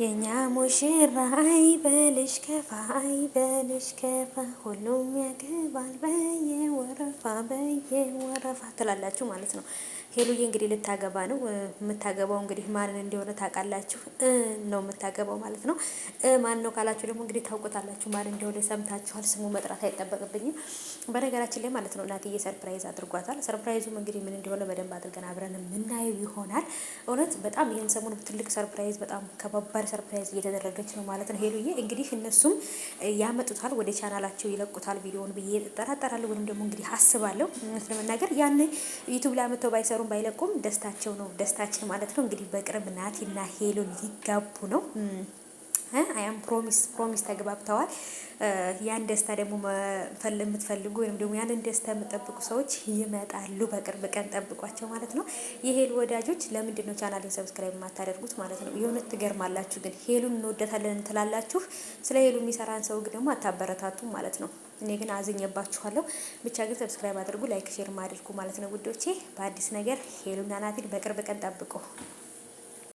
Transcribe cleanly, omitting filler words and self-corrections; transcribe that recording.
የኛ ሙሽራ አይበልሽ ከፋ አይበልሽ ከፋ ሁሉም ያገባል በየወረፋ ትላላችሁ ማለት ነው። ሄሉዬ እንግዲህ ልታገባ ነው። የምታገባው እንግዲህ ማንን እንደሆነ ታውቃላችሁ ነው የምታገባው ማለት ነው። ማን ነው ካላችሁ ደግሞ እንግዲህ ታውቁታላችሁ። ማን እንደሆነ ሰምታችኋል። ስሙ መጥራት አይጠበቅብኝም በነገራችን ላይ ማለት ነው። እናትዬ ሰርፕራይዝ አድርጓታል። ሰርፕራይዙም እንግዲህ ምን እንደሆነ በደንብ አድርገን አብረን የምናየው ይሆናል። እውነት በጣም ይህን ሰሞኑን ትልቅ ሰርፕራይዝ፣ በጣም ከባባድ ሰርፕራይዝ እየተደረገች ነው ማለት ነው ሄሉዬ። እንግዲህ እነሱም ያመጡታል ወደ ቻናላቸው ይለቁታል ቪዲዮውን ብዬ እጠራጠራለሁ፣ ወይም ደግሞ እንግዲህ አስባለሁ። እውነት ለመናገር ያን ዩቲዩብ ላይ አመተው ባይሰሩም ባይለቁም ደስታቸው ነው ደስታችን ማለት ነው። እንግዲህ በቅርብ ናቲና ሄሉን ሊጋቡ ነው። አያም ፕሮሚስ ተግባብተዋል። ያን ደስታ ደግሞ የምትፈልጉ ወይም ደግሞ ያንን ደስታ የምጠብቁ ሰዎች ይመጣሉ። በቅርብ ቀን ጠብቋቸው ማለት ነው። የሄሉ ወዳጆች ለምንድን ነው ቻናሌን ሰብስክራይብ የማታደርጉት ማለት ነው? የእውነት ትገርማላችሁ። ግን ሄሉን እንወደታለን ትላላችሁ፣ ስለ ሄሉ የሚሰራን ሰው ደግሞ አታበረታቱም ማለት ነው። እኔ ግን አዝኜባችኋለሁ። ብቻ ግን ሰብስክራይብ አድርጉ፣ ላይክ ሼር ማድርጉ ማለት ነው ውዶቼ። በአዲስ ነገር ሄሉና ናቲን በቅርብ ቀን ጠብቁ።